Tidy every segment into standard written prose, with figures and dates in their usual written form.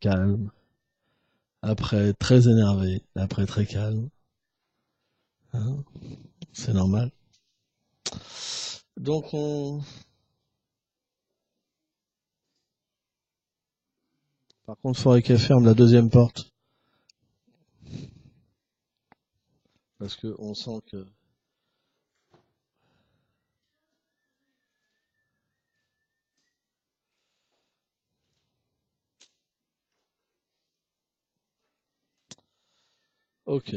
calme, après très énervé, après très calme. Hein, c'est normal. Donc par contre, il faudrait qu'elle ferme la deuxième porte. Parce que on sent que... Ok.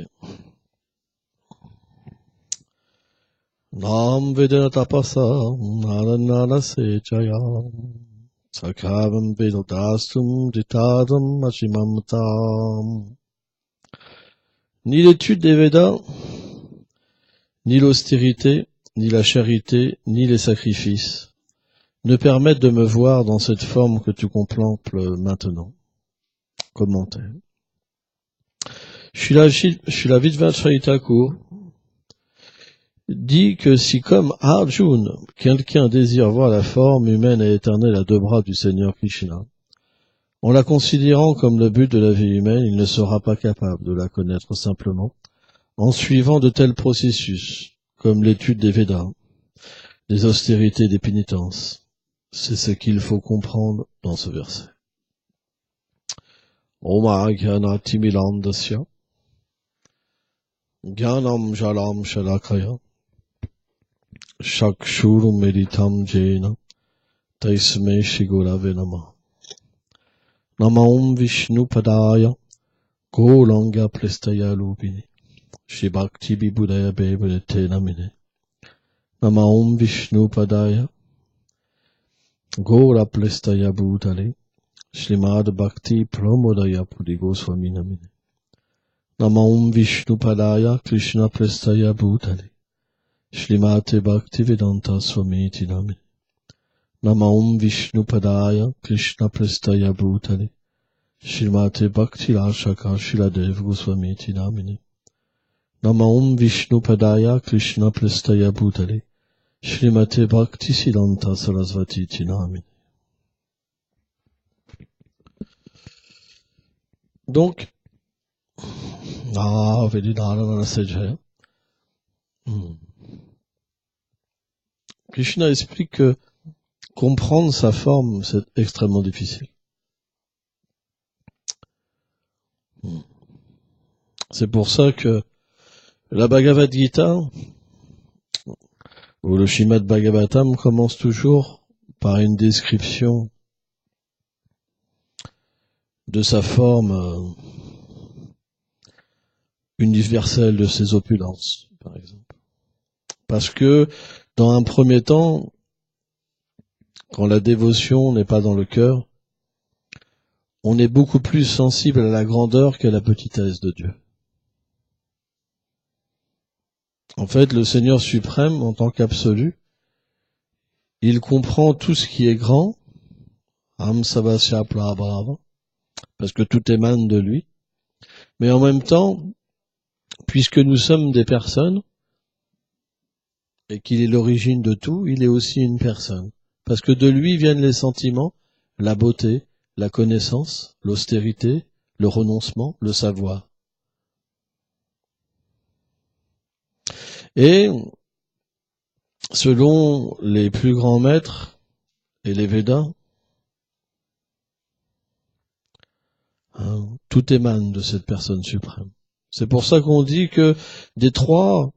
Nam Vedana Tapasa, Naranara Sechaya, Sakavam Vedodastum, Ditadam Ashimamtam. Ni l'étude des Védas, ni l'austérité, ni la charité, ni les sacrifices ne permettent de me voir dans cette forme que tu contemples maintenant. Commentaire. Srila Vidvacharya Thakur dit que si comme Arjuna, quelqu'un désire voir la forme humaine et éternelle à deux bras du Seigneur Krishna, en la considérant comme le but de la vie humaine, il ne sera pas capable de la connaître simplement en suivant de tels processus, comme l'étude des Védas, des austérités et des pénitences. C'est ce qu'il faut comprendre dans ce verset. Oma Gyanati Milandasya Gyanam Jalam Shalakaya Shakshuru Meditam Jena Taisme Shigurave Nama Nama Om Vishnu Padaya Golanga Plestaya Lupini Shibhakti Bibudaya Bebudete Namine Nama Om Vishnu Padaya Gola Plestaya Bhutale Shrimad Bhakti Pramodaya Pudi Goswami Namine Nama Om Vishnu Padaya Krishna Prestaya Bhutale Shrimate Bhakti Vedanta Swamiti Namine Nama Om Vishnu Padaya Krishna Prestaya Bhutale Shrimate Bhakti Rashaka Shiladev Goswamiti Namine Nama Om Vishnu Padaya Krishna Prestaya Bhutale Shrimate Bhakti Siddhanta Sarasvati Namine. Donc, Krishna explique que comprendre sa forme, c'est extrêmement difficile. C'est pour ça que la Bhagavad Gita, ou le Srimad Bhagavatam, commence toujours par une description de sa forme universelle, de ses opulences, par exemple. Parce que, dans un premier temps, quand la dévotion n'est pas dans le cœur, on est beaucoup plus sensible à la grandeur qu'à la petitesse de Dieu. En fait, le Seigneur suprême, en tant qu'absolu, il comprend tout ce qui est grand, parce que tout émane de lui, mais en même temps, puisque nous sommes des personnes, et qu'il est l'origine de tout, il est aussi une personne. Parce que de lui viennent les sentiments, la beauté, la connaissance, l'austérité, le renoncement, le savoir. Et, selon les plus grands maîtres et les Védas, tout émane de cette personne suprême. C'est pour ça qu'on dit que des trois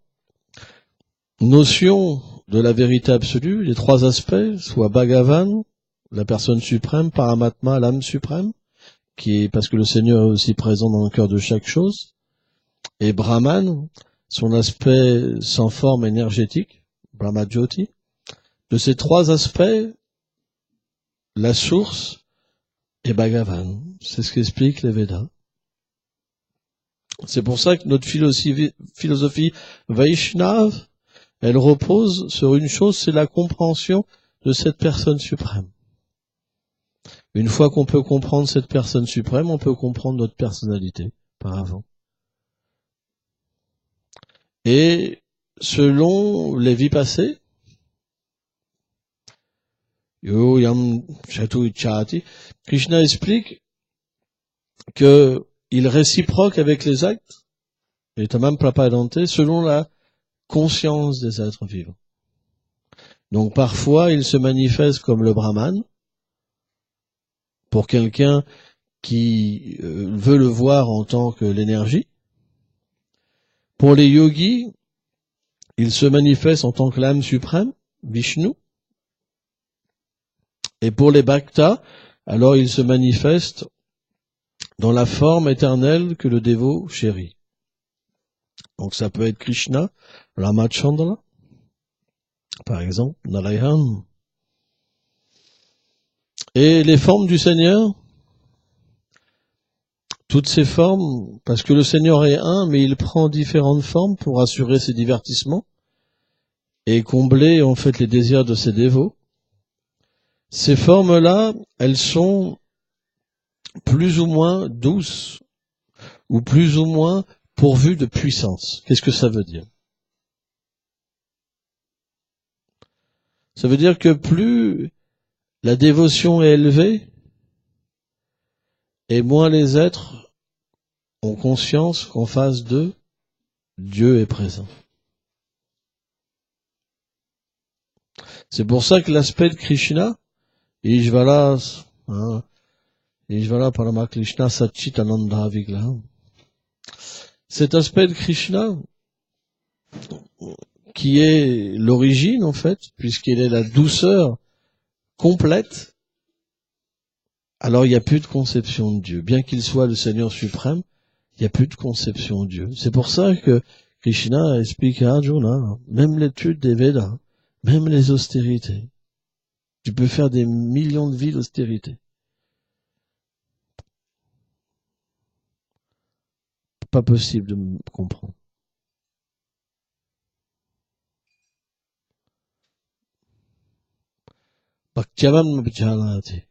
notions de la vérité absolue, les trois aspects, soit Bhagavan, la personne suprême, Paramatma, l'âme suprême, qui est parce que le Seigneur est aussi présent dans le cœur de chaque chose, et Brahman, son aspect sans forme énergétique, Brahmajyoti. De ces trois aspects, la source est Bhagavan. C'est ce qu'expliquent les Védas. C'est pour ça que notre philosophie Vaishnava, elle repose sur une chose, c'est la compréhension de cette personne suprême. Une fois qu'on peut comprendre cette personne suprême, on peut comprendre notre personnalité par avant. Et selon les vies passées, Yo Yam Chatu Ichati, Krishna explique qu'il réciproque avec les actes, et tamam prapadante, selon la conscience des êtres vivants. Donc parfois, il se manifeste comme le Brahman, pour quelqu'un qui veut le voir en tant que l'énergie. Pour les yogis, il se manifeste en tant que l'âme suprême, Vishnu. Et pour les bhaktas, alors il se manifeste dans la forme éternelle que le dévot chérit. Donc ça peut être Krishna, Ramachandra, par exemple, Narayan. Et les formes du Seigneur, toutes ces formes, parce que le Seigneur est un, mais il prend différentes formes pour assurer ses divertissements et combler en fait les désirs de ses dévots. Ces formes-là, elles sont plus ou moins douces ou plus ou moins pourvues de puissance. Qu'est-ce que ça veut dire? Ça veut dire que plus la dévotion est élevée, et moins les êtres ont conscience qu'en face d'eux, Dieu est présent. C'est pour ça que l'aspect de Krishna, Ishvara, Ishvara Parama Krishna Satchitananda Vigraham, cet aspect de Krishna, qui est l'origine en fait, puisqu'il est la douceur complète, alors il n'y a plus de conception de Dieu. Bien qu'il soit le Seigneur suprême, il n'y a plus de conception de Dieu. C'est pour ça que Krishna explique à Arjuna, même l'étude des Védas, même les austérités. Tu peux faire des millions de vies d'austérité. Pas possible de me comprendre. Bhaktiyavam Bhajanati.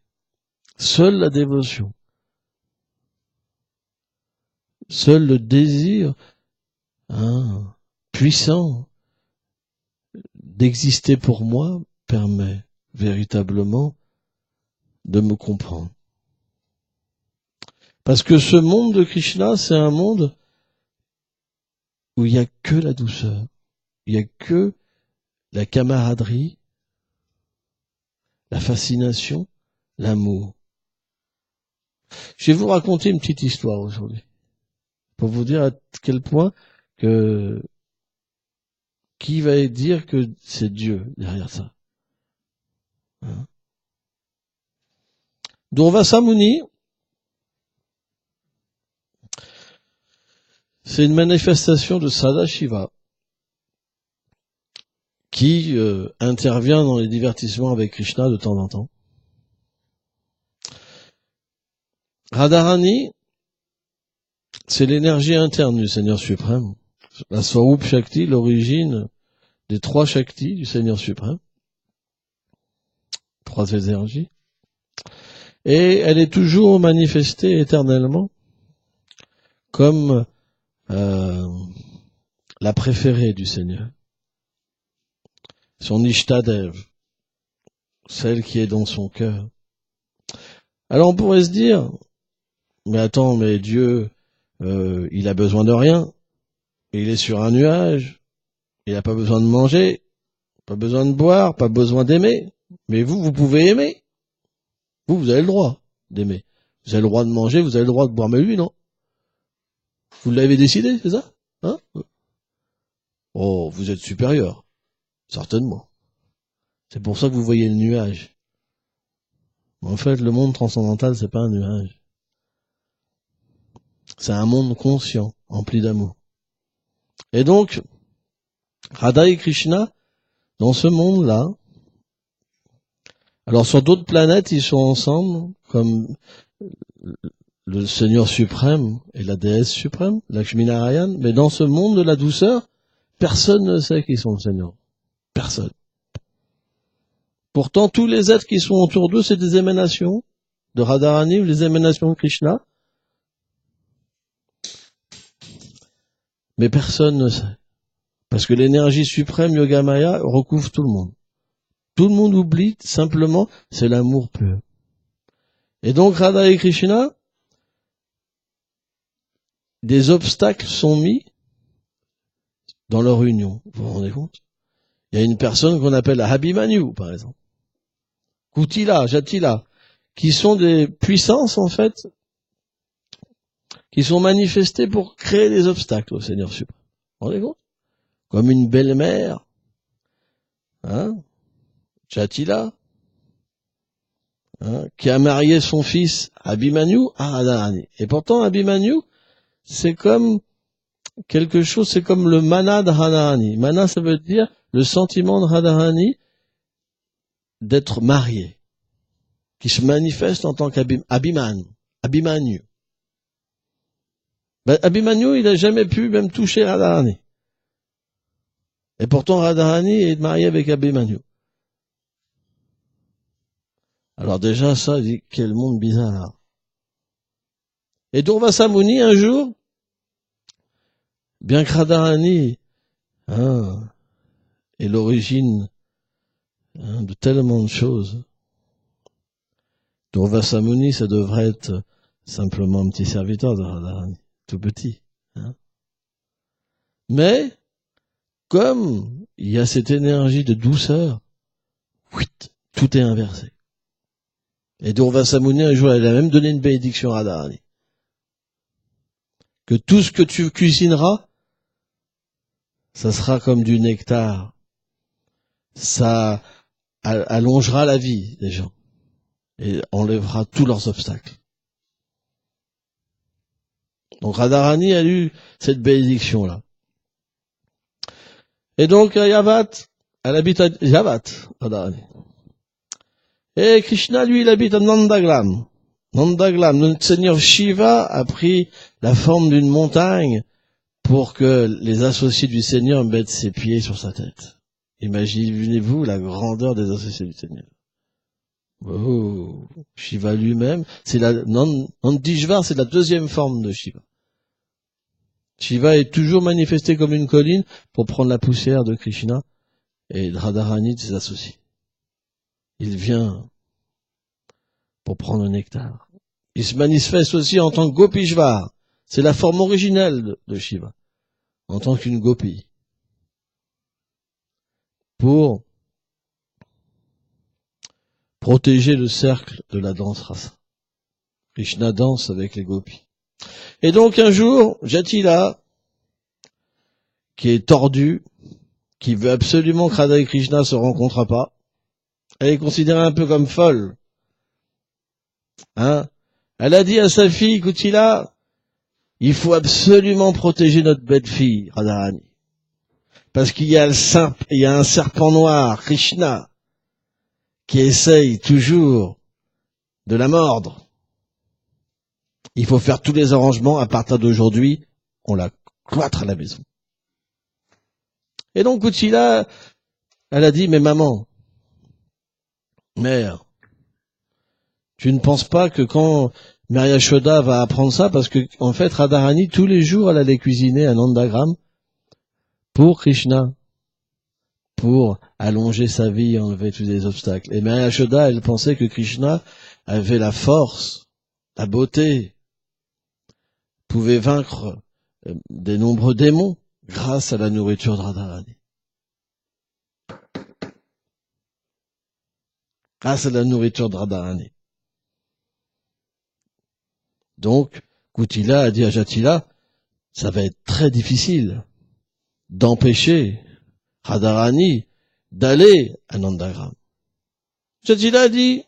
Seule la dévotion, seul le désir puissant d'exister pour moi permet véritablement de me comprendre. Parce que ce monde de Krishna, c'est un monde où il n'y a que la douceur, il n'y a que la camaraderie, la fascination, l'amour. Je vais vous raconter une petite histoire aujourd'hui, pour vous dire à quel point que qui va dire que c'est Dieu derrière ça. Durvasa Muni, c'est une manifestation de Sadashiva qui intervient dans les divertissements avec Krishna de temps en temps. Radharani, c'est l'énergie interne du Seigneur suprême. La Swarup Shakti, l'origine des trois Shaktis du Seigneur suprême. Trois énergies. Et elle est toujours manifestée éternellement comme la préférée du Seigneur. Son Ishtadev, celle qui est dans son cœur. Alors on pourrait se dire, mais attends, mais Dieu, il a besoin de rien. Il est sur un nuage. Il n'a pas besoin de manger, pas besoin de boire, pas besoin d'aimer. Mais vous pouvez aimer. Vous avez le droit d'aimer. Vous avez le droit de manger, vous avez le droit de boire. Mais lui, non. Vous l'avez décidé, c'est ça? Hein? Oh, vous êtes supérieur. Certainement. C'est pour ça que vous voyez le nuage. En fait, le monde transcendantal, c'est pas un nuage. C'est un monde conscient, empli d'amour. Et donc, Radha et Krishna, dans ce monde-là, alors sur d'autres planètes, ils sont ensemble, comme le Seigneur suprême et la déesse suprême, Lakshmi Narayan, mais dans ce monde de la douceur, personne ne sait qui sont le Seigneur. Personne. Pourtant, tous les êtres qui sont autour d'eux, c'est des émanations de Radharani, les émanations de Krishna. Mais personne ne sait. Parce que l'énergie suprême Yogamaya recouvre tout le monde. Tout le monde oublie simplement, c'est l'amour pur. Et donc Radha et Krishna, des obstacles sont mis dans leur union. Vous vous rendez compte? Il y a une personne qu'on appelle Abhimanyu, par exemple. Kutila, Jatila, qui sont des puissances, en fait, qui sont manifestées pour créer des obstacles au Seigneur suprême. Vous vous rendez compte? Comme une belle-mère, hein, Jatila, hein, qui a marié son fils Abhimanyu à Radharani. Et pourtant, Abhimanyu, c'est comme quelque chose, c'est comme le mana de Radharani. Mana, ça veut dire le sentiment de Radharani d'être marié, qui se manifeste en tant qu'Abhimanyu. Ben, Abhimanyu, il a jamais pu même toucher Radharani. Et pourtant, Radharani est marié avec Abhimanyu. Alors déjà, ça, dit, quel monde bizarre. Et Durvasa Muni, un jour, bien que Radharani est l'origine de tellement de choses, Durvasa Muni, ça devrait être simplement un petit serviteur de Radharani, tout petit. Hein. Mais, comme il y a cette énergie de douceur, tout est inversé. Et Durvasa Muni, un jour, elle a même donné une bénédiction à Radharani. Que tout ce que tu cuisineras, ça sera comme du nectar. Ça allongera la vie des gens. Et enlèvera tous leurs obstacles. Donc Radharani a eu cette bénédiction-là. Et donc Yavat, elle habite à Yavat, Radharani. Et Krishna, lui, il habite à Nandaglam. Nandaglam, notre Seigneur Shiva a pris la forme d'une montagne pour que les associés du Seigneur mettent ses pieds sur sa tête. Imaginez-vous la grandeur des associés du Seigneur. Oh, Shiva lui-même, c'est Nandishvar, c'est la deuxième forme de Shiva. Shiva est toujours manifesté comme une colline pour prendre la poussière de Krishna et de Radharani de ses associés. Il vient pour prendre le nectar. Il se manifeste aussi en tant que Gopishvar. C'est la forme originelle de Shiva, en tant qu'une gopi. Pour protéger le cercle de la danse rasa. Krishna danse avec les gopis. Et donc un jour, Jatila, qui est tordue, qui veut absolument que Radha et Krishna se rencontrent pas, elle est considérée un peu comme folle. Hein? Elle a dit à sa fille, Kutila, il faut absolument protéger notre belle fille, Radharani. Parce qu'il y a un serpent noir, Krishna, qui essaye toujours de la mordre. Il faut faire tous les arrangements. À partir d'aujourd'hui, on la cloître à la maison. Et donc, Kutila, elle a dit, mais maman, mère, tu ne penses pas que quand Mère Yashoda va apprendre ça, parce que, en fait, Radharani, tous les jours, elle allait cuisiner un Nandagram pour Krishna, pour allonger sa vie et enlever tous les obstacles. Et Mère Yashoda, elle pensait que Krishna avait la force, la beauté, pouvait vaincre des nombreux démons grâce à la nourriture de Radharani. Grâce à la nourriture de Radharani. Donc, Kutila a dit à Jatila, ça va être très difficile d'empêcher Radharani d'aller à Nandagram. Jatila a dit,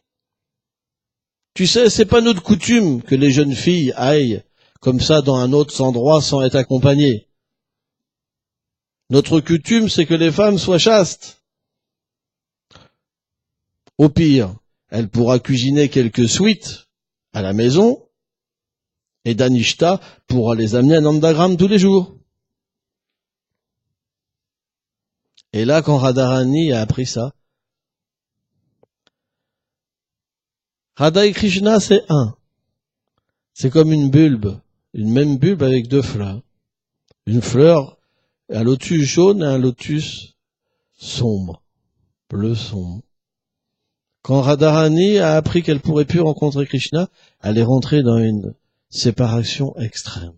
tu sais, c'est pas notre coutume que les jeunes filles aillent comme ça dans un autre endroit sans être accompagnées. Notre coutume, c'est que les femmes soient chastes. Au pire, elle pourra cuisiner quelques sweets à la maison, et Danishta pourra les amener à Nandagram tous les jours. Et là, quand Radharani a appris ça, Radha et Krishna, c'est un. C'est comme une bulbe, une même bulbe avec deux fleurs. Une fleur, un lotus jaune et un lotus sombre, bleu sombre. Quand Radharani a appris qu'elle pourrait plus rencontrer Krishna, elle est rentrée dans une séparation extrême.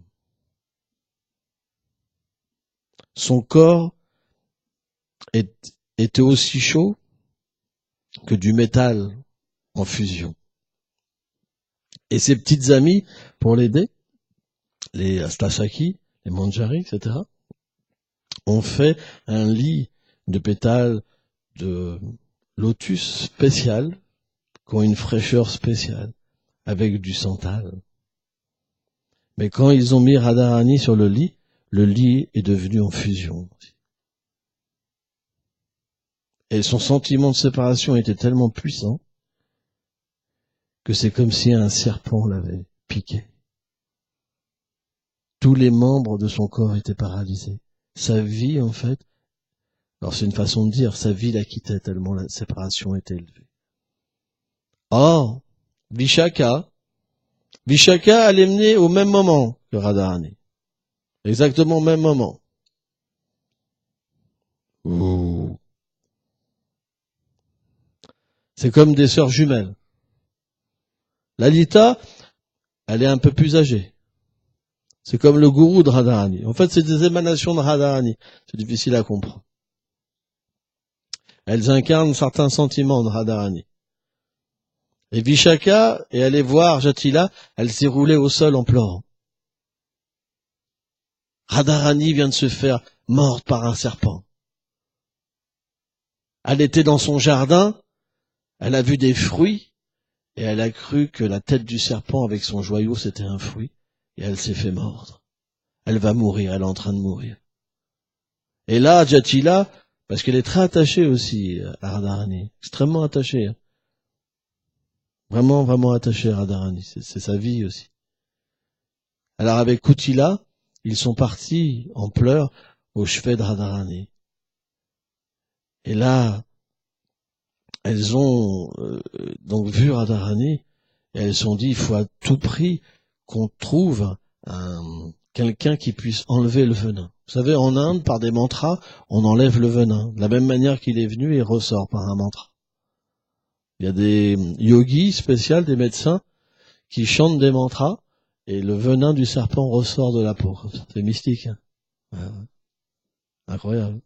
Son corps était aussi chaud que du métal en fusion. Et ses petites amies, pour l'aider, les Astasaki, les Manjari, etc., ont fait un lit de pétales de lotus spécial, qui ont une fraîcheur spéciale, avec du santal. Mais quand ils ont mis Radharani sur le lit est devenu en fusion. Et son sentiment de séparation était tellement puissant que c'est comme si un serpent l'avait piqué. Tous les membres de son corps étaient paralysés. Sa vie, en fait, alors c'est une façon de dire, sa vie la quittait tellement la séparation était élevée. Or, Vishaka allait mener au même moment que Radharani. Exactement au même moment. Ouh. C'est comme des sœurs jumelles. Lalita, elle est un peu plus âgée. C'est comme le gourou de Radharani. En fait, c'est des émanations de Radharani. C'est difficile à comprendre. Elles incarnent certains sentiments de Radharani. Et Vishaka est allée voir Jatila, elle s'est roulée au sol en pleurant. Radharani vient de se faire mordre par un serpent. Elle était dans son jardin, elle a vu des fruits, et elle a cru que la tête du serpent avec son joyau c'était un fruit, et elle s'est fait mordre. Elle va mourir, elle est en train de mourir. Et là, Jatila, parce qu'elle est très attachée aussi à Radharani, extrêmement attachée. Vraiment, vraiment attachée à Radharani, c'est sa vie aussi. Alors avec Kutila, ils sont partis en pleurs au chevet de Radharani. Et là, elles ont donc vu Radharani et elles se sont dit, il faut à tout prix qu'on trouve quelqu'un qui puisse enlever le venin. Vous savez, en Inde, par des mantras, on enlève le venin. De la même manière qu'il est venu, il ressort par un mantra. Il y a des yogis spéciaux, des médecins, qui chantent des mantras, et le venin du serpent ressort de la peau. C'est mystique. Hein, ouais. Incroyable.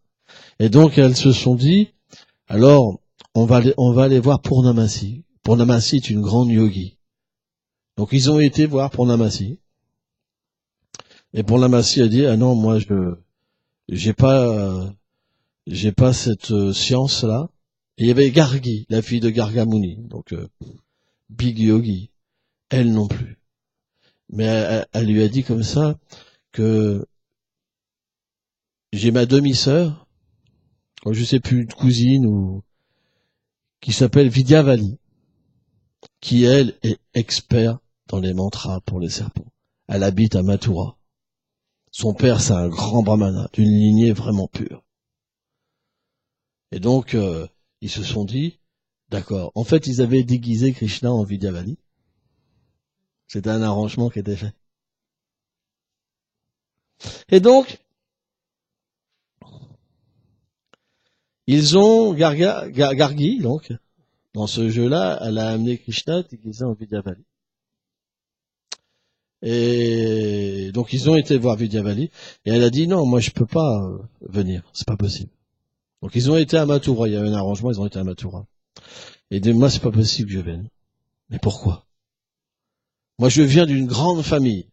Et donc, elles se sont dit, alors, on va aller voir Purnamasi. Purnamasi est une grande yogi. Donc, ils ont été voir Purnamasi. Et Purnamasi a dit, ah non, moi, j'ai pas cette science-là. Et il y avait Gargi, la fille de Gargamuni. Donc, big yogi. Elle non plus. Mais elle lui a dit comme ça que j'ai ma demi-sœur, je sais plus, une cousine ou qui s'appelle Vidyavali, qui elle est expert dans les mantras pour les serpents. Elle habite à Mathura. Son père c'est un grand brahmana, d'une lignée vraiment pure. Et donc ils se sont dit, d'accord. En fait, ils avaient déguisé Krishna en Vidyavali. C'était un arrangement qui était fait. Et donc ils ont Gargi, donc, dans ce jeu-là, elle a amené Krishna déguisé en Vidyavali. Et donc ils ont été voir Vidyavali, et elle a dit non, moi je peux pas venir, c'est pas possible. Donc ils ont été à Mathura, il y a eu un arrangement, ils ont été à Mathura. Et dit moi c'est pas possible que je vienne. Mais pourquoi? Moi je viens d'une grande famille,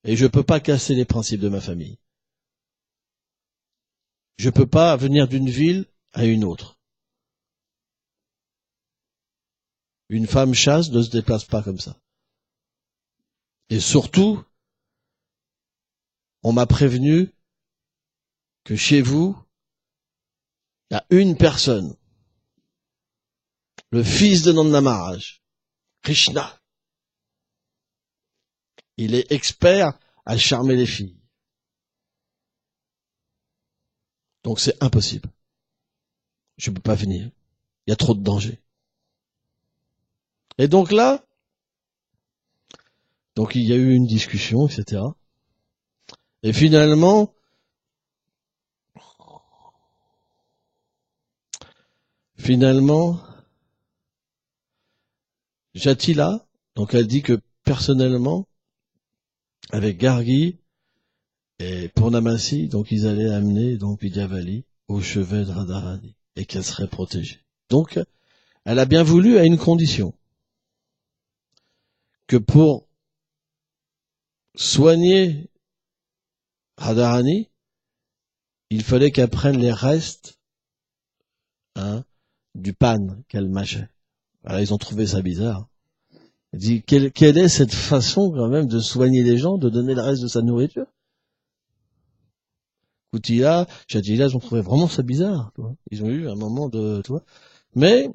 et je peux pas casser les principes de ma famille. Je peux pas venir d'une ville à une autre. Une femme chaste ne se déplace pas comme ça. Et surtout, on m'a prévenu que chez vous, il y a une personne, le fils de Nanda Maharaj, Krishna. Il est expert à charmer les filles. Donc c'est impossible. Je ne peux pas venir. Il y a trop de danger. Et donc là, donc il y a eu une discussion, etc. Et finalement, Jatila, donc elle dit que personnellement, avec Gargi, Et Purnamasi, donc ils allaient amener donc Vidyavali au chevet de Radharani et qu'elle serait protégée. Donc, elle a bien voulu à une condition, que pour soigner Radharani, il fallait qu'elle prenne les restes du pan qu'elle mâchait. Alors ils ont trouvé ça bizarre. Il dit, quelle est cette façon quand même de soigner les gens, de donner le reste de sa nourriture? Koutila, Jatila, ils ont trouvé vraiment ça bizarre. Tu vois. Ils ont eu un moment de... Tu vois. Mais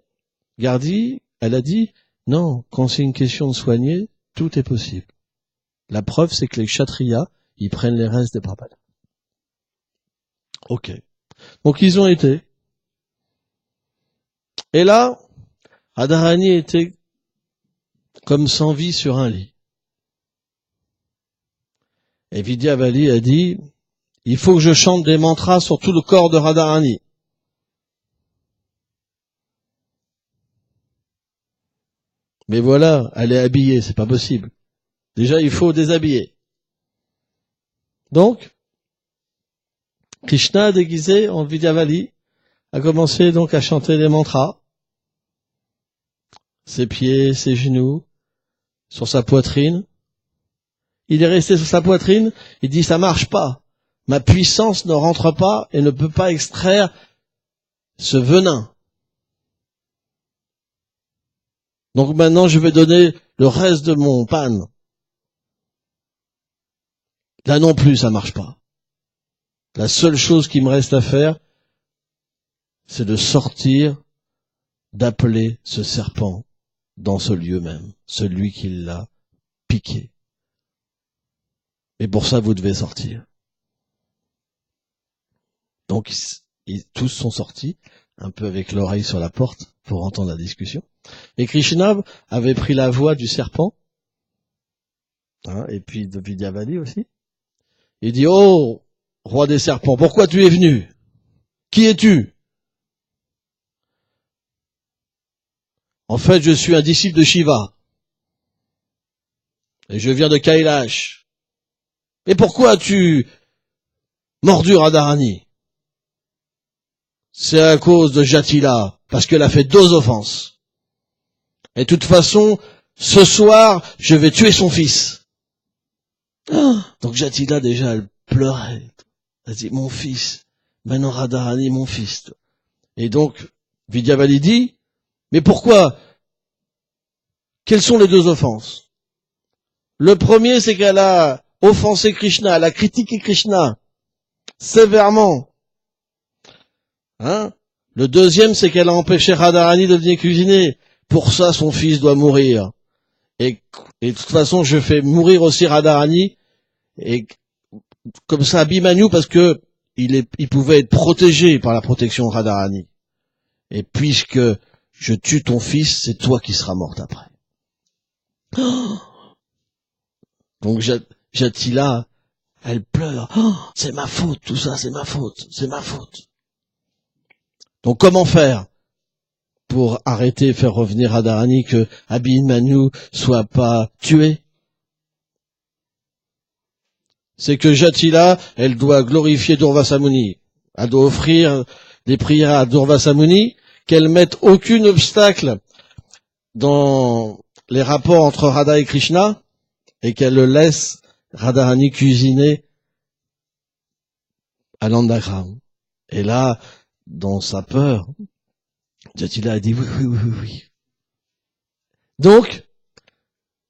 Gardi, elle a dit, non, quand c'est une question de soigner, tout est possible. La preuve, c'est que les kshatriyas, ils prennent les restes des brahmanas. Ok. Donc ils ont été. Et là, Radharani était comme sans vie sur un lit. Et Vidyavali a dit, il faut que je chante des mantras sur tout le corps de Radharani. Mais voilà, elle est habillée, c'est pas possible. Déjà, il faut déshabiller. Donc, Krishna, déguisé en Vidyavali, a commencé donc à chanter des mantras. Ses pieds, ses genoux, sur sa poitrine. Il est resté sur sa poitrine, il dit, ça marche pas. Ma puissance ne rentre pas et ne peut pas extraire ce venin. Donc maintenant, je vais donner le reste de mon pan. Là non plus, ça marche pas. La seule chose qui me reste à faire, c'est de sortir, d'appeler ce serpent dans ce lieu même, celui qui l'a piqué. Et pour ça, vous devez sortir. Donc, tous sont sortis, un peu avec l'oreille sur la porte, pour entendre la discussion. Et Krishna avait pris la voix du serpent, et puis de Vidyavali aussi. Il dit, oh, roi des serpents, pourquoi tu es venu? Qui es-tu? En fait, je suis un disciple de Shiva. Et je viens de Kailash. Et pourquoi as-tu mordu Radharani? C'est à cause de Jatila, parce qu'elle a fait 2 offenses. Et de toute façon, ce soir, je vais tuer son fils. Donc Jatila, déjà, elle pleurait. Elle dit, mon fils. Maintenant Radharani, mon fils. Et donc, Vidyavali dit, mais pourquoi? Quelles sont les 2 offenses? Le premier, c'est qu'elle a offensé Krishna, elle a critiqué Krishna sévèrement. Le deuxième, c'est qu'elle a empêché Radharani de venir cuisiner. Pour ça, son fils doit mourir. Et de toute façon, je fais mourir aussi Radharani. Et comme ça, Abhimanyu, parce que il pouvait être protégé par la protection de Radharani. Et puisque je tue ton fils, c'est toi qui seras morte après. Donc Jatila, elle pleure. C'est ma faute, tout ça, c'est ma faute, c'est ma faute. Donc comment faire pour arrêter et faire revenir Radharani, que Abhimanyu soit pas tué? C'est que Jatila, elle doit glorifier Durvasa Muni. Elle doit offrir des prières à Durvasa Muni, qu'elle mette aucun obstacle dans les rapports entre Radha et Krishna, et qu'elle le laisse Radharani cuisiner à Nandagram. Et là, dans sa peur, Jatila a dit oui. Donc,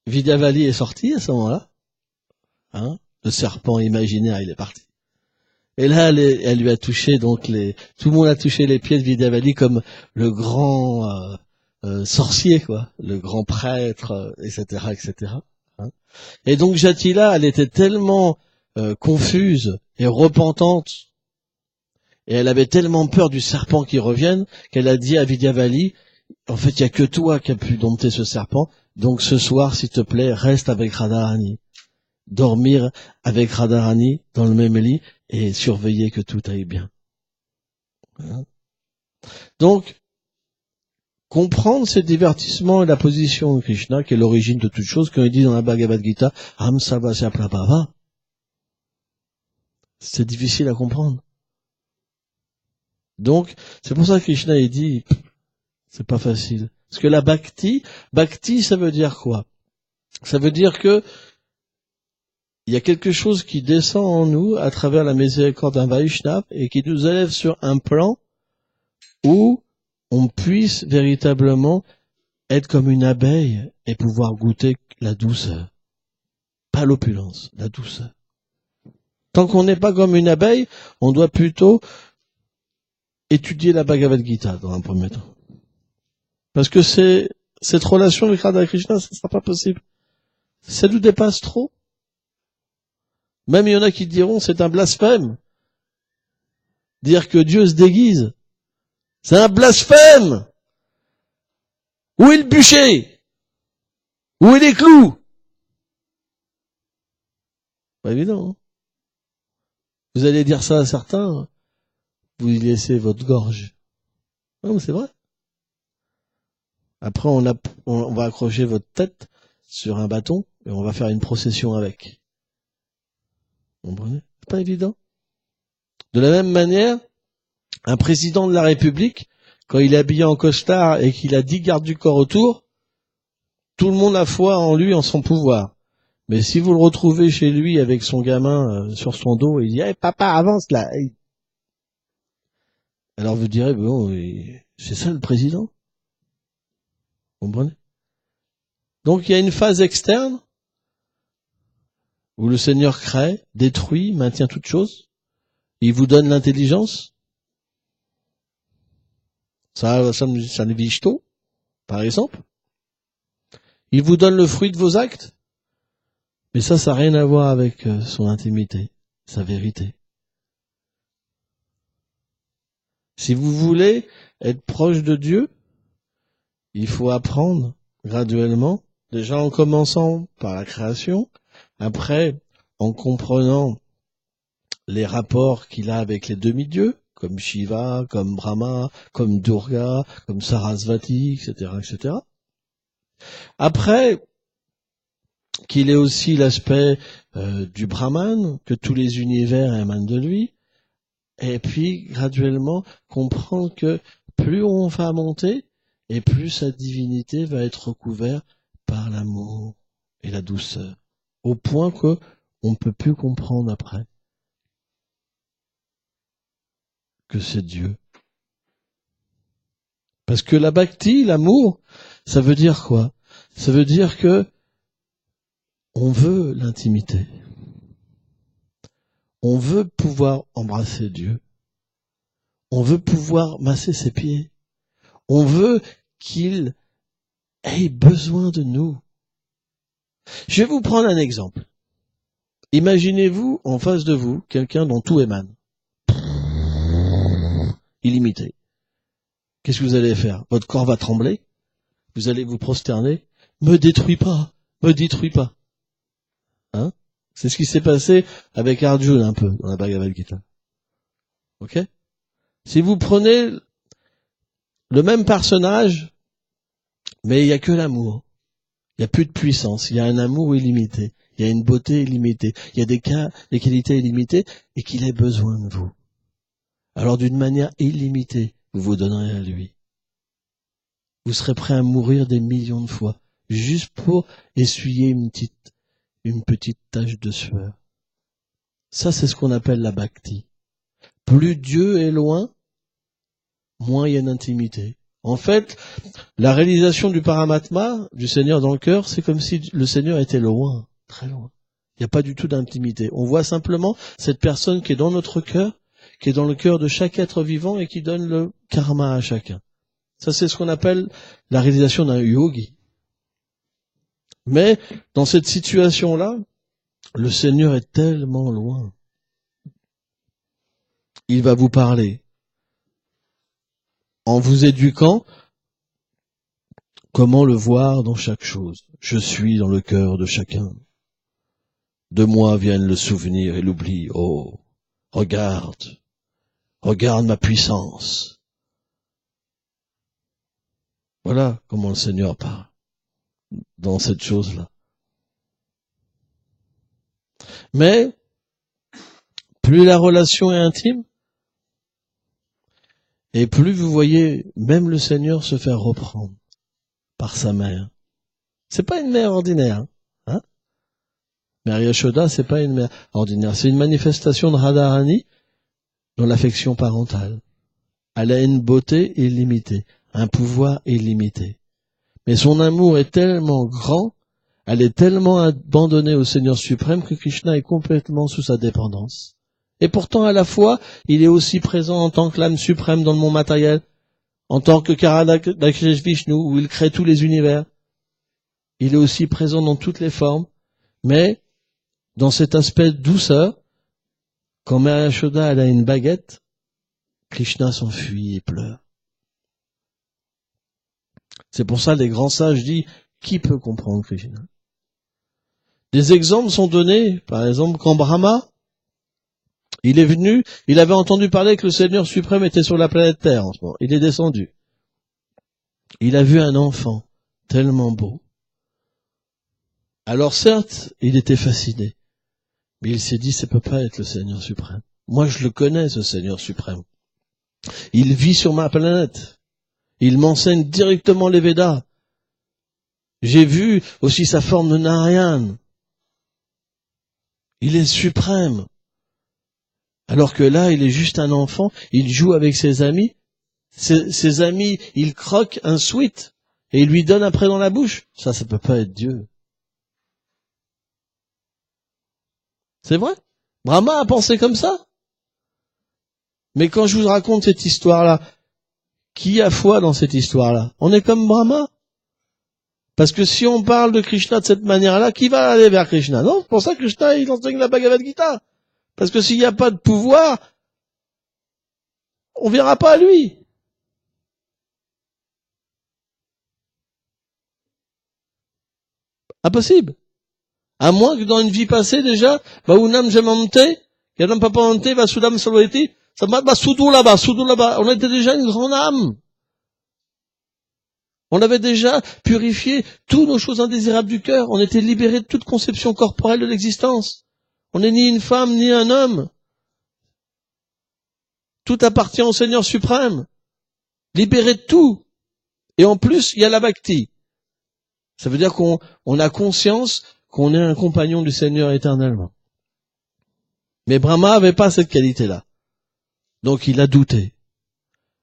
Vidyavali est sorti à ce moment-là. Le serpent imaginaire, il est parti. Et là, elle lui a touché, donc tout le monde a touché les pieds de Vidyavali comme le grand sorcier, quoi, le grand prêtre, etc. Et donc Jatila, elle était tellement confuse et repentante, et elle avait tellement peur du serpent qui revienne, qu'elle a dit à Vidyavali, en fait, il n'y a que toi qui as pu dompter ce serpent, donc ce soir, s'il te plaît, reste avec Radharani. Dormir avec Radharani dans le même lit et surveiller que tout aille bien. Donc, comprendre ces divertissements et la position de Krishna, qui est l'origine de toute chose, comme il dit dans la Bhagavad Gita, Ham Sarvasya Prabhava. C'est difficile à comprendre. Donc, c'est pour ça que Krishna il dit, c'est pas facile. Parce que la bhakti, ça veut dire quoi? Ça veut dire que il y a quelque chose qui descend en nous à travers la miséricorde d'un Vaishnava et qui nous élève sur un plan où on puisse véritablement être comme une abeille et pouvoir goûter la douceur. Pas l'opulence, la douceur. Tant qu'on n'est pas comme une abeille, on doit plutôt étudier la Bhagavad Gita dans un premier temps. Parce que cette relation avec Radha Krishna, ça ne sera pas possible. Ça nous dépasse trop. Même il y en a qui diront c'est un blasphème. Dire que Dieu se déguise. C'est un blasphème. Où est le bûcher? Où est les clous? Pas évident. Hein, vous allez dire ça à certains, vous y laissez votre gorge. Non, mais c'est vrai. Après, on va accrocher votre tête sur un bâton et on va faire une procession avec. Vous comprenez? C'est pas évident. De la même manière, un président de la République, quand il est habillé en costard et qu'il a 10 gardes du corps autour, tout le monde a foi en lui, en son pouvoir. Mais si vous le retrouvez chez lui avec son gamin sur son dos, il dit hey, papa, avance là. Alors vous direz, bon, c'est ça le président? Vous comprenez? Donc il y a une phase externe où le Seigneur crée, détruit, maintient toutes choses. Il vous donne l'intelligence. Ça ne Vishto, par exemple. Il vous donne le fruit de vos actes. Mais ça n'a rien à voir avec son intimité, sa vérité. Si vous voulez être proche de Dieu, il faut apprendre graduellement, déjà en commençant par la création, après en comprenant les rapports qu'il a avec les demi-dieux, comme Shiva, comme Brahma, comme Durga, comme Sarasvati, etc., etc. Après, qu'il ait aussi l'aspect du Brahman, que tous les univers émanent de lui, et puis graduellement comprendre que plus on va monter, et plus sa divinité va être recouverte par l'amour et la douceur, au point que on ne peut plus comprendre après que c'est Dieu. Parce que la bhakti, l'amour, ça veut dire quoi? Ça veut dire que on veut l'intimité. On veut pouvoir embrasser Dieu. On veut pouvoir masser ses pieds. On veut qu'il ait besoin de nous. Je vais vous prendre un exemple. Imaginez-vous en face de vous quelqu'un dont tout émane. Illimité. Qu'est-ce que vous allez faire? Votre corps va trembler. Vous allez vous prosterner. Me détruis pas. Me détruis pas. Hein? C'est ce qui s'est passé avec Arjuna un peu dans la Bhagavad Gita. Ok? Si vous prenez le même personnage, mais il n'y a que l'amour. Il n'y a plus de puissance. Il y a un amour illimité. Il y a une beauté illimitée. Il y a des qualités illimitées et qu'il ait besoin de vous. Alors d'une manière illimitée, vous vous donnerez à lui. Vous serez prêt à mourir des millions de fois, juste pour essuyer une petite tache de sueur. Ça, c'est ce qu'on appelle la bhakti. Plus Dieu est loin, moins il y a d'intimité. En fait, la réalisation du Paramatma, du Seigneur dans le cœur, c'est comme si le Seigneur était loin, très loin. Il n'y a pas du tout d'intimité. On voit simplement cette personne qui est dans notre cœur, qui est dans le cœur de chaque être vivant et qui donne le karma à chacun. Ça, c'est ce qu'on appelle la réalisation d'un yogi. Mais dans cette situation-là, le Seigneur est tellement loin. Il va vous parler en vous éduquant comment le voir dans chaque chose. Je suis dans le cœur de chacun. De moi viennent le souvenir et l'oubli. Oh, regarde ma puissance. Voilà comment le Seigneur parle dans cette chose-là. Mais plus la relation est intime, et plus vous voyez même le Seigneur se faire reprendre par sa mère. C'est pas une mère ordinaire, hein. Mère Yashoda, c'est pas une mère ordinaire. C'est une manifestation de Radharani dans l'affection parentale. Elle a une beauté illimitée, un pouvoir illimité. Mais son amour est tellement grand, elle est tellement abandonnée au Seigneur suprême que Krishna est complètement sous sa dépendance. Et pourtant, à la fois, il est aussi présent en tant que l'âme suprême dans le monde matériel, en tant que Karadakshlesh Vishnu, où il crée tous les univers. Il est aussi présent dans toutes les formes, mais dans cet aspect de douceur, quand Mère Yashoda elle a une baguette, Krishna s'enfuit et pleure. C'est pour ça que les grands sages disent, qui peut comprendre Krishna? Des exemples sont donnés, par exemple, quand Brahma, il est venu, il avait entendu parler que le Seigneur suprême était sur la planète Terre en ce moment. Il est descendu. Il a vu un enfant tellement beau. Alors certes, il était fasciné, mais il s'est dit, ça peut pas être le Seigneur suprême. Moi, je le connais, ce Seigneur suprême. Il vit sur ma planète. Il m'enseigne directement les Védas. J'ai vu aussi sa forme de Narayan. Il est suprême. Alors que là, il est juste un enfant, il joue avec ses amis. Ses amis, il croque un sweet et il lui donne après dans la bouche. Ça peut pas être Dieu. C'est vrai? Brahma a pensé comme ça. Mais quand je vous raconte cette histoire-là, qui a foi dans cette histoire-là? On est comme Brahma. Parce que si on parle de Krishna de cette manière-là, qui va aller vers Krishna? Non, c'est pour ça que Krishna, il enseigne la Bhagavad Gita. Parce que s'il n'y a pas de pouvoir, on ne verra pas à lui. Impossible. À moins que dans une vie passée déjà, Unam Jamante, Yadam Papante, Vasudam Salvati, ça m'a Soudou là-bas. On était déjà une grande âme. On avait déjà purifié toutes nos choses indésirables du cœur. On était libéré de toute conception corporelle de l'existence. On n'est ni une femme, ni un homme. Tout appartient au Seigneur suprême. Libéré de tout. Et en plus, il y a la bhakti. Ça veut dire qu'on a conscience qu'on est un compagnon du Seigneur éternellement. Mais Brahma avait pas cette qualité-là. Donc il a douté.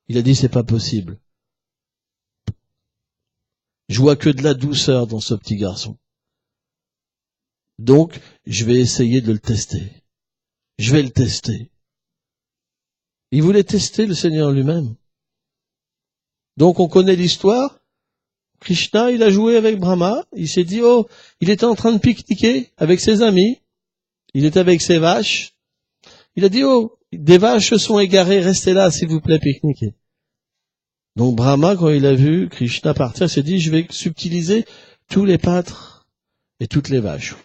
Il a dit c'est pas possible. Je vois que de la douceur dans ce petit garçon. Donc, je vais essayer de le tester. Je vais le tester. Il voulait tester le Seigneur lui-même. Donc, on connaît l'histoire. Krishna, il a joué avec Brahma. Il s'est dit, il était en train de pique-niquer avec ses amis. Il était avec ses vaches. Il a dit, des vaches se sont égarées, restez là, s'il vous plaît, pique-niquer. Donc Brahma, quand il a vu Krishna partir, s'est dit, je vais subtiliser tous les pâtres et toutes les vaches.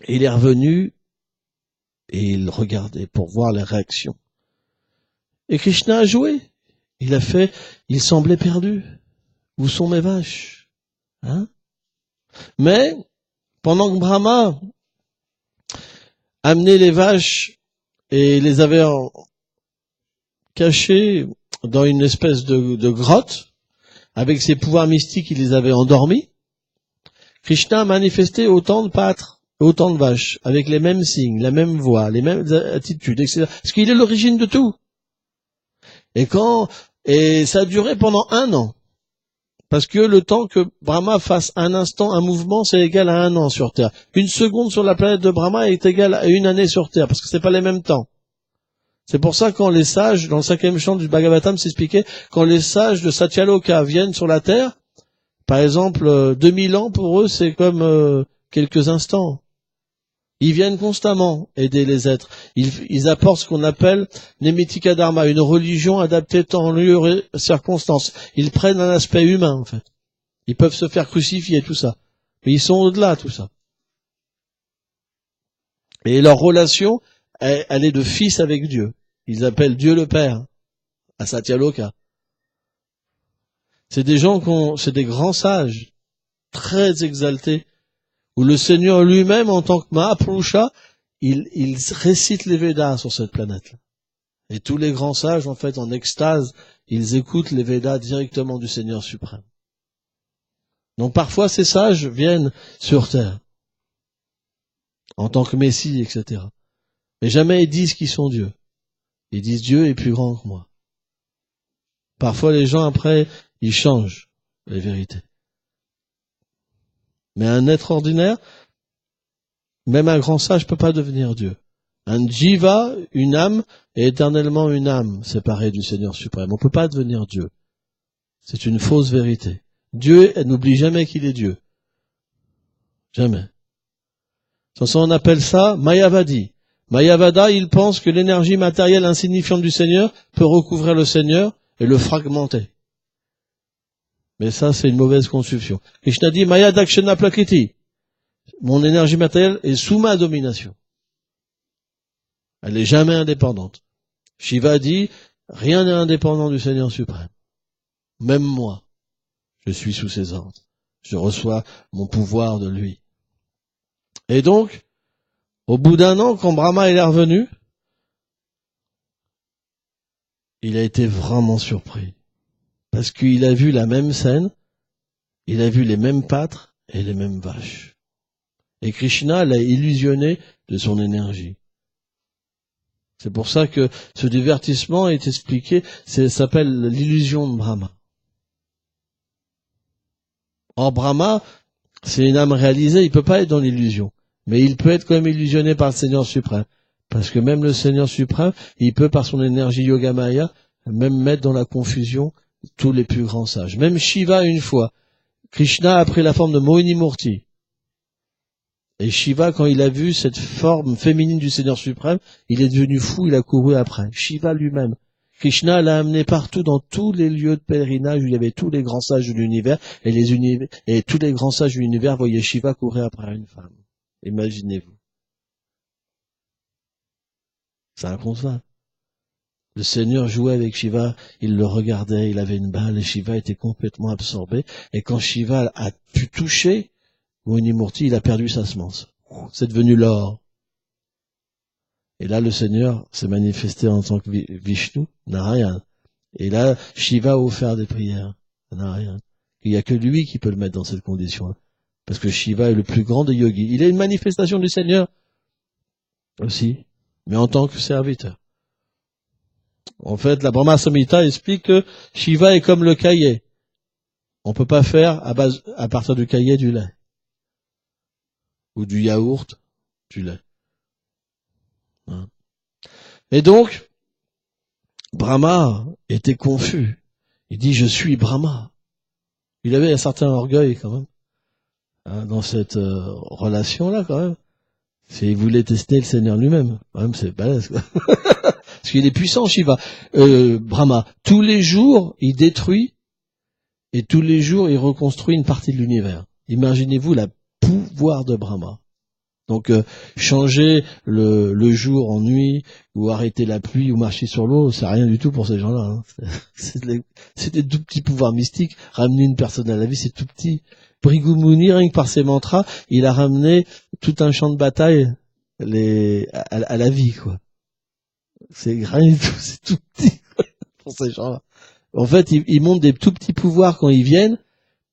Et il est revenu et il regardait pour voir les réactions. Et Krishna a joué. Il semblait perdu. Où sont mes vaches? Hein? Mais, pendant que Brahma amenait les vaches et les avait cachées dans une espèce de grotte, avec ses pouvoirs mystiques, il les avait endormis, Krishna a manifesté autant de pâtres, autant de vaches, avec les mêmes signes, la même voix, les mêmes attitudes, etc. Parce qu'il est l'origine de tout. Et ça a duré pendant 1 an. Parce que le temps que Brahma fasse un instant, un mouvement, c'est égal à 1 an sur Terre. 1 seconde sur la planète de Brahma est égale à 1 année sur Terre, parce que c'est pas les mêmes temps. C'est pour ça quand les sages, dans le 5e chant du Bhagavatam, s'expliquait, quand les sages de Satyaloka viennent sur la Terre, par exemple, 2000 ans pour eux, c'est comme quelques instants. Ils viennent constamment aider les êtres. Ils apportent ce qu'on appelle Nemitika Dharma, une religion adaptée temps, lieu, circonstances. Ils prennent un aspect humain, en fait. Ils peuvent se faire crucifier, tout ça. Mais ils sont au-delà, tout ça. Et leur relation, elle est de fils avec Dieu. Ils appellent Dieu le Père, à Satyaloka. C'est des gens c'est des grands sages, très exaltés, où le Seigneur lui-même, en tant que Mahapurusha, il récite les Védas sur cette planète-là. Et tous les grands sages, en fait, en extase, ils écoutent les Védas directement du Seigneur suprême. Donc parfois, ces sages viennent sur terre, en tant que Messie, etc. Mais jamais ils disent qu'ils sont Dieu. Ils disent Dieu est plus grand que moi. Parfois, les gens, après, ils changent les vérités. Mais un être ordinaire, même un grand sage, peut pas devenir Dieu. Un jiva, une âme, est éternellement une âme séparée du Seigneur suprême. On peut pas devenir Dieu. C'est une fausse vérité. Dieu, elle n'oublie jamais qu'il est Dieu. Jamais. De toute façon, on appelle ça Mayavadi. Mayavada, il pense que l'énergie matérielle insignifiante du Seigneur peut recouvrir le Seigneur et le fragmenter. Mais ça, c'est une mauvaise conception. Krishna dit, Maya Dakshana Prakriti. Mon énergie matérielle est sous ma domination. Elle n'est jamais indépendante. Shiva dit, rien n'est indépendant du Seigneur suprême. Même moi, je suis sous ses ordres. Je reçois mon pouvoir de lui. Et donc, au bout d'un an, quand Brahma est revenu, il a été vraiment surpris. Parce qu'il a vu la même scène, il a vu les mêmes pâtres et les mêmes vaches. Et Krishna l'a illusionné de son énergie. C'est pour ça que ce divertissement est expliqué, ça s'appelle l'illusion de Brahma. Or, Brahma, c'est une âme réalisée, il peut pas être dans l'illusion. Mais il peut être quand même illusionné par le Seigneur suprême. Parce que même le Seigneur suprême, il peut, par son énergie Yogamaya, même mettre dans la confusion tous les plus grands sages. Même Shiva, une fois, Krishna a pris la forme de Mohini Murti. Et Shiva, quand il a vu cette forme féminine du Seigneur suprême, il est devenu fou, il a couru après. Shiva lui-même. Krishna l'a amené partout dans tous les lieux de pèlerinage où il y avait tous les grands sages de l'univers, et tous les grands sages de l'univers voyaient Shiva courir après une femme. Imaginez-vous. C'est inconcevable. Le Seigneur jouait avec Shiva, il le regardait, il avait une balle, et Shiva était complètement absorbé. Et quand Shiva a pu toucher Mohini Murti, il a perdu sa semence. C'est devenu l'or. Et là, le Seigneur s'est manifesté en tant que Vishnu, Narayan. Et là, Shiva a offert des prières à Narayan. Il n'y a que lui qui peut le mettre dans cette condition. Parce que Shiva est le plus grand des yogis. Il est une manifestation du Seigneur aussi, mais en tant que serviteur. En fait, la Brahma Samhita explique que Shiva est comme le cahier. On peut pas faire à partir du cahier du lait. Ou du yaourt, du lait. Hein. Et donc, Brahma était confus. Il dit, je suis Brahma. Il avait un certain orgueil quand même, hein, dans cette relation-là quand même. Il voulait tester le Seigneur lui-même. Quand même, c'est balèze, quoi. Parce qu'il est puissant, Shiva. Brahma. Tous les jours, il détruit, et tous les jours, il reconstruit une partie de l'univers. Imaginez-vous le pouvoir de Brahma. Donc, changer le jour en nuit, ou arrêter la pluie, ou marcher sur l'eau, c'est rien du tout pour ces gens-là. Hein. C'est des tout petits pouvoirs mystiques. Ramener une personne à la vie, c'est tout petit. Bhrigu Muni, rien que par ses mantras, il a ramené tout un champ de bataille à la vie, quoi. C'est rien du tout, c'est tout petit pour ces gens-là. En fait, ils montrent des tout petits pouvoirs quand ils viennent,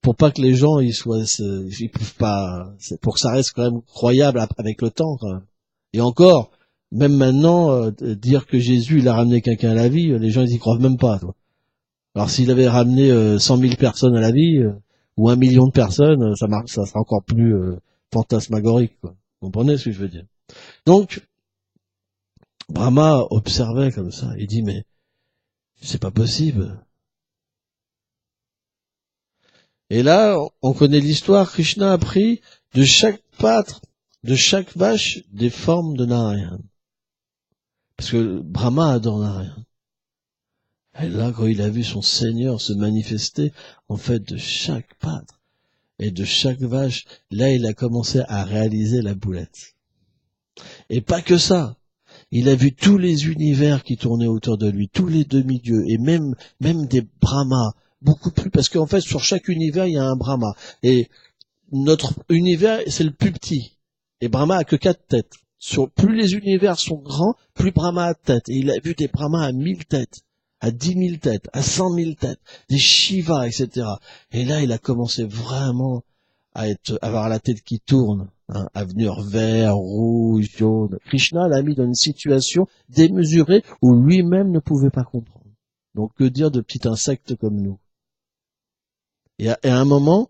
pour pas que les gens ils peuvent pas, c'est pour que ça reste quand même croyable avec le temps, quand même. Et encore, même maintenant, dire que Jésus il a ramené quelqu'un à la vie, les gens ils y croient même pas, toi. Alors s'il avait ramené 100 000 personnes à la vie, ou 1 million de personnes, ça sera encore plus fantasmagorique, quoi. Vous comprenez ce que je veux dire? Donc, Brahma observait comme ça, il dit, mais c'est pas possible. Et là, on connaît l'histoire, Krishna a pris de chaque pâtre, de chaque vache, des formes de Narayan. Parce que Brahma adore Narayan. Et là, quand il a vu son Seigneur se manifester, en fait, de chaque pâtre et de chaque vache, là, il a commencé à réaliser la boulette. Et pas que ça. Il a vu tous les univers qui tournaient autour de lui, tous les demi-dieux, et même des brahmas, beaucoup plus, parce qu'en fait, sur chaque univers, il y a un brahma. Et notre univers, c'est le plus petit. Et Brahma a que 4 têtes. plus les univers sont grands, plus Brahma a de têtes. Et il a vu des Brahmas à 1000 têtes, à 10 000 têtes, à 100 000 têtes, des Shivas, etc. Et là, il a commencé vraiment à avoir la tête qui tourne, hein, à venir vert, rouge, jaune. Krishna l'a mis dans une situation démesurée où lui-même ne pouvait pas comprendre. Donc, que dire de petits insectes comme nous? Et à un moment,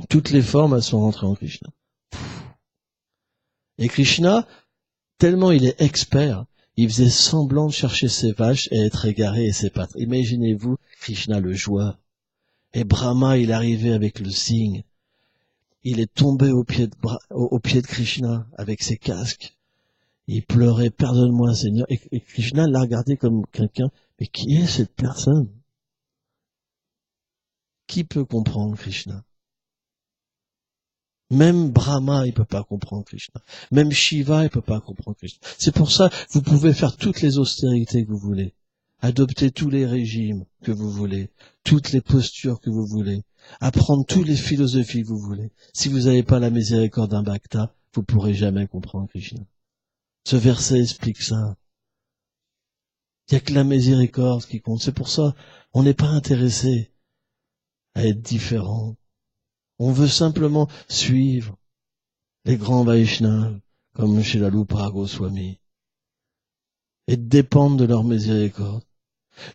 toutes les formes, elles sont rentrées en Krishna. Et Krishna, tellement il est expert, il faisait semblant de chercher ses vaches et être égaré et ses pattes. Imaginez-vous Krishna le joueur. Et Brahma, il arrivait avec le signe. Il est tombé au pied de Krishna avec ses casques. Il pleurait, pardonne-moi Seigneur. Et Krishna l'a regardé comme quelqu'un, mais qui est cette personne? Qui peut comprendre Krishna? Même Brahma, il peut pas comprendre Krishna. Même Shiva, il peut pas comprendre Krishna. C'est pour ça, vous pouvez faire toutes les austérités que vous voulez. Adopter tous les régimes que vous voulez. Toutes les postures que vous voulez. Apprendre toutes les philosophies que vous voulez. Si vous n'avez pas la miséricorde d'un bhakta, vous pourrez jamais comprendre Krishna. Ce verset explique ça. Il n'y a que la miséricorde qui compte. C'est pour ça, on n'est pas intéressé à être différent. On veut simplement suivre les grands Vaishnavas, comme chez la Lupa Goswami, et dépendre de leur miséricorde.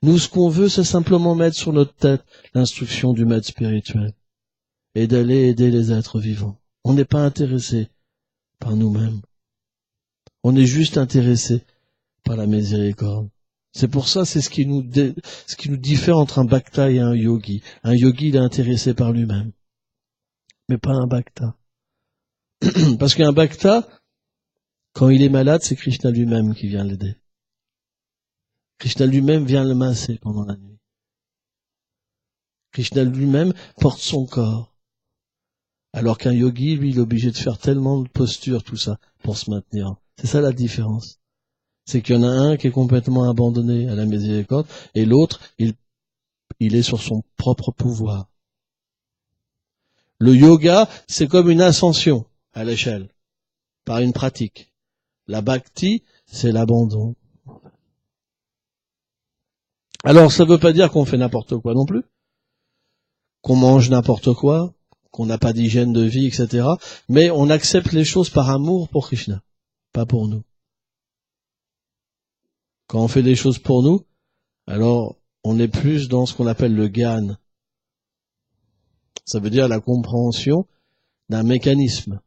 Nous, ce qu'on veut, c'est simplement mettre sur notre tête l'instruction du maître spirituel et d'aller aider les êtres vivants. On n'est pas intéressé par nous-mêmes. On est juste intéressé par la miséricorde. C'est pour ça, c'est ce qui nous diffère entre un bhakta et un yogi. Un yogi, il est intéressé par lui-même, mais pas un bhakta. Parce qu'un bhakta, quand il est malade, c'est Krishna lui-même qui vient l'aider. Krishna lui-même vient le masser pendant la nuit. Krishna lui-même porte son corps. Alors qu'un yogi, lui, il est obligé de faire tellement de postures, tout ça, pour se maintenir. C'est ça la différence. C'est qu'il y en a un qui est complètement abandonné à la miséricorde, et l'autre, il est sur son propre pouvoir. Le yoga, c'est comme une ascension à l'échelle, par une pratique. La bhakti, c'est l'abandon. Alors, ça ne veut pas dire qu'on fait n'importe quoi non plus, qu'on mange n'importe quoi, qu'on n'a pas d'hygiène de vie, etc. Mais on accepte les choses par amour pour Krishna, pas pour nous. Quand on fait des choses pour nous, alors on est plus dans ce qu'on appelle le gyan. Ça veut dire la compréhension d'un mécanisme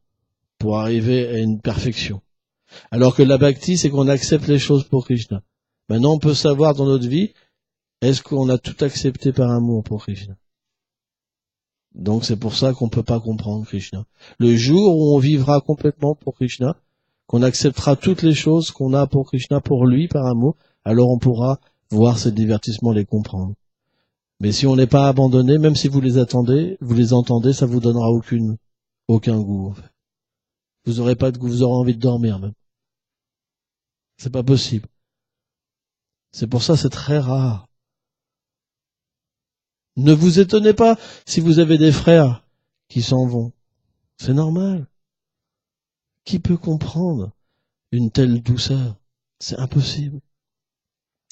pour arriver à une perfection. Alors que la bhakti, c'est qu'on accepte les choses pour Krishna. Maintenant, on peut savoir dans notre vie, est-ce qu'on a tout accepté par amour pour Krishna? Donc c'est pour ça qu'on ne peut pas comprendre Krishna. Le jour où on vivra complètement pour Krishna, qu'on acceptera toutes les choses qu'on a pour Krishna, pour lui, par amour, alors on pourra voir ces divertissements, les comprendre. Mais si on n'est pas abandonné, même si vous les entendez, ça vous donnera aucun goût, en fait. Vous aurez pas de goût, vous aurez envie de dormir, même. C'est pas possible. C'est pour ça, c'est très rare. Ne vous étonnez pas si vous avez des frères qui s'en vont. C'est normal. Qui peut comprendre une telle douceur? C'est impossible.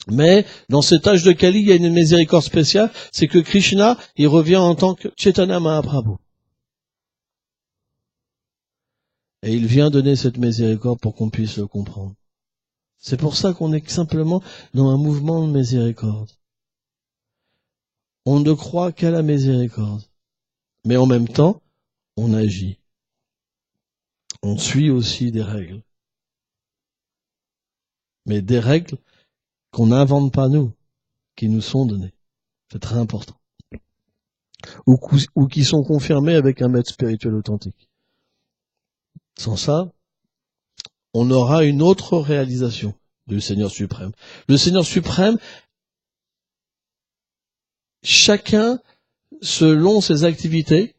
Mais dans cet âge de Kali, il y a une miséricorde spéciale, c'est que Krishna, il revient en tant que Chaitanya Mahaprabhu. Et il vient donner cette miséricorde pour qu'on puisse le comprendre. C'est pour ça qu'on est simplement dans un mouvement de miséricorde. On ne croit qu'à la miséricorde. Mais en même temps, on agit. On suit aussi des règles. Mais des règles qu'on n'invente pas nous, qui nous sont données. C'est très important. Ou qui sont confirmées avec un maître spirituel authentique. Sans ça, on aura une autre réalisation du Seigneur suprême. Le Seigneur suprême, chacun, selon ses activités,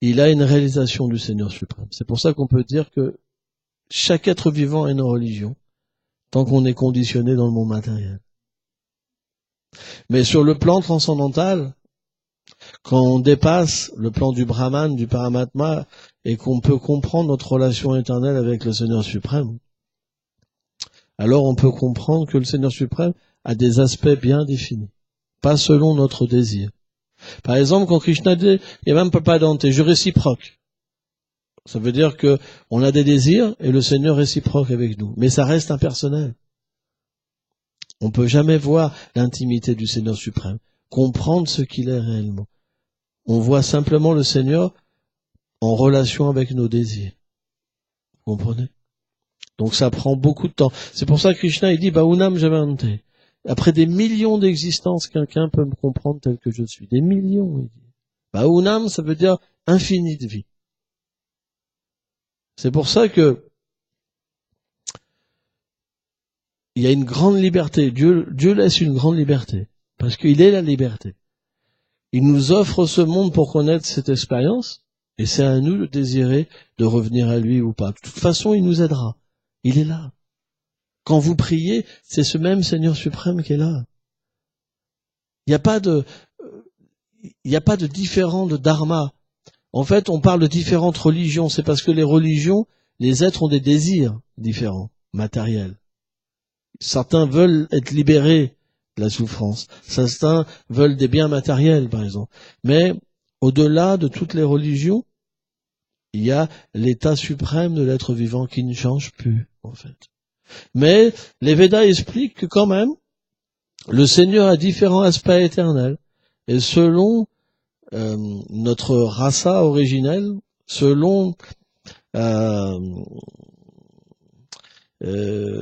il a une réalisation du Seigneur suprême. C'est pour ça qu'on peut dire que chaque être vivant a une religion, tant qu'on est conditionné dans le monde matériel. Mais sur le plan transcendantal, Quand on dépasse le plan du Brahman, du Paramatma, et qu'on peut comprendre notre relation éternelle avec le Seigneur suprême, alors on peut comprendre que le Seigneur suprême a des aspects bien définis, pas selon notre désir. Par exemple, quand Krishna dit « Yamam Papadante », je réciproque. Ça veut dire que on a des désirs et le Seigneur réciproque avec nous. Mais ça reste impersonnel. On peut jamais voir l'intimité du Seigneur suprême, comprendre ce qu'il est réellement. On voit simplement le Seigneur en relation avec nos désirs. Vous comprenez? Donc ça prend beaucoup de temps. C'est pour ça que Krishna il dit Bahunam Javante. Après des millions d'existences, quelqu'un peut me comprendre tel que je suis. Des millions, il dit. Bahunam, ça veut dire infini de vie. C'est pour ça que il y a une grande liberté. Dieu laisse une grande liberté. Parce qu'il est la liberté. Il nous offre ce monde pour connaître cette expérience. Et c'est à nous de désirer de revenir à lui ou pas. De toute façon, il nous aidera. Il est là. Quand vous priez, c'est ce même Seigneur suprême qui est là. Il n'y a pas de différent de dharma. En fait, on parle de différentes religions. C'est parce que les religions, les êtres ont des désirs différents, matériels. Certains veulent être libérés de la souffrance. Certains veulent des biens matériels, par exemple. Mais au-delà de toutes les religions, il y a l'état suprême de l'être vivant qui ne change plus, en fait. Mais les Védas expliquent que quand même, le Seigneur a différents aspects éternels. Et selon notre rasa originelle, selon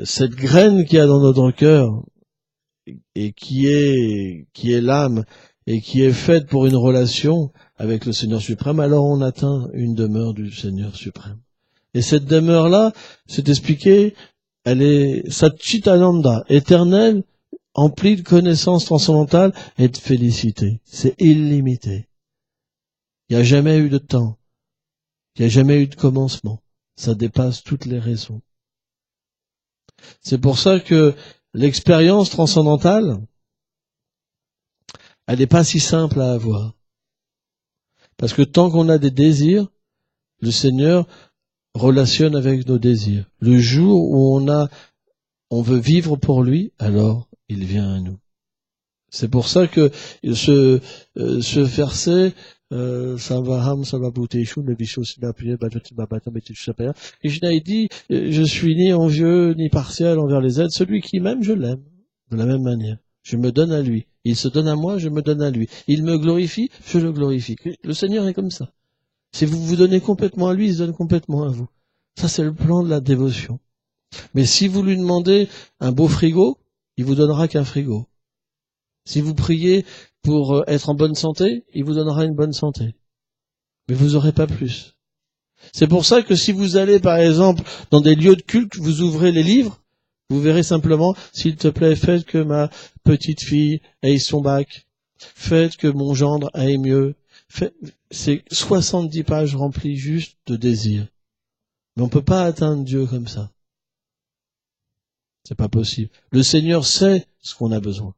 cette graine qu'il y a dans notre cœur et qui est l'âme et qui est faite pour une relation avec le Seigneur suprême, alors on atteint une demeure du Seigneur suprême. Et cette demeure-là, c'est expliqué, elle est Satchitananda, éternelle, emplie de connaissances transcendantales et de félicité. C'est illimité. Il n'y a jamais eu de temps. Il n'y a jamais eu de commencement. Ça dépasse toutes les raisons. C'est pour ça que l'expérience transcendantale, elle n'est pas si simple à avoir. Parce que tant qu'on a des désirs, le Seigneur relationne avec nos désirs. Le jour où on veut vivre pour lui, alors il vient à nous. C'est pour ça que ce verset, Samvaham Samabhuteshu, le Vishosina Priya Bhajati Babata Betishaper, Krishna il dit, je suis ni envieux ni partial envers les êtres, celui qui m'aime, je l'aime, de la même manière. Je me donne à lui. Il se donne à moi, je me donne à lui. Il me glorifie, je le glorifie. Le Seigneur est comme ça. Si vous vous donnez complètement à lui, il se donne complètement à vous. Ça, c'est le plan de la dévotion. Mais si vous lui demandez un beau frigo, il vous donnera qu'un frigo. Si vous priez pour être en bonne santé, il vous donnera une bonne santé. Mais vous n'aurez pas plus. C'est pour ça que si vous allez, par exemple, dans des lieux de culte, vous ouvrez les livres, vous verrez simplement, s'il te plaît, faites que ma petite fille aille son bac, faites que mon gendre aille mieux. C'est 70 pages remplies juste de désirs. Mais on ne peut pas atteindre Dieu comme ça. C'est pas possible. Le Seigneur sait ce qu'on a besoin.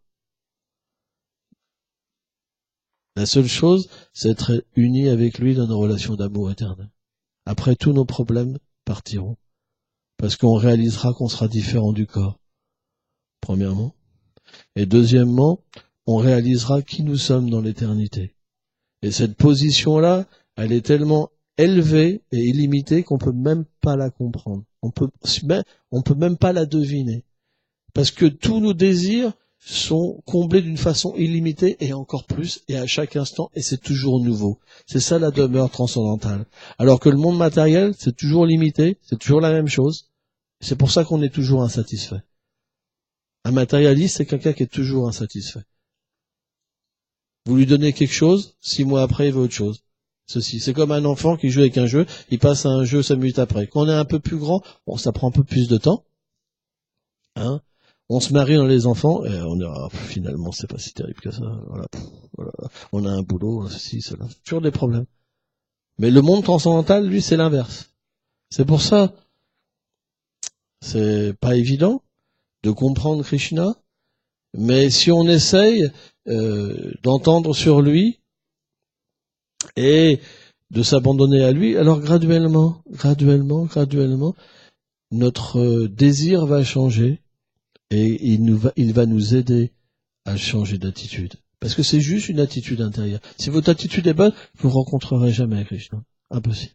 La seule chose, c'est d'être unis avec lui dans nos relations d'amour éternel. Après, tous nos problèmes partiront. Parce qu'on réalisera qu'on sera différent du corps, premièrement. Et deuxièmement, on réalisera qui nous sommes dans l'éternité. Et cette position-là, elle est tellement élevée et illimitée qu'on peut même pas la comprendre. On peut même pas la deviner. Parce que tous nos désirs sont comblés d'une façon illimitée et encore plus, et à chaque instant, et c'est toujours nouveau. C'est ça la demeure transcendantale. Alors que le monde matériel, c'est toujours limité, c'est toujours la même chose. C'est pour ça qu'on est toujours insatisfait. Un matérialiste, c'est quelqu'un qui est toujours insatisfait. Vous lui donnez quelque chose, 6 mois après, il veut autre chose. Ceci, c'est comme un enfant qui joue avec un jeu, il passe à un jeu 5 minutes après. Quand on est un peu plus grand, bon, ça prend un peu plus de temps. Hein? On se marie dans les enfants, et on dira, finalement, c'est pas si terrible que ça. Voilà. On a un boulot, ceci, cela. Toujours des problèmes. Mais le monde transcendantal, lui, c'est l'inverse. C'est pour ça, c'est pas évident de comprendre Krishna, mais si on essaye d'entendre sur lui, et de s'abandonner à lui, alors graduellement, notre désir va changer et il va nous aider à changer d'attitude. Parce que c'est juste une attitude intérieure. Si votre attitude est bonne, vous rencontrerez jamais Krishna. Impossible.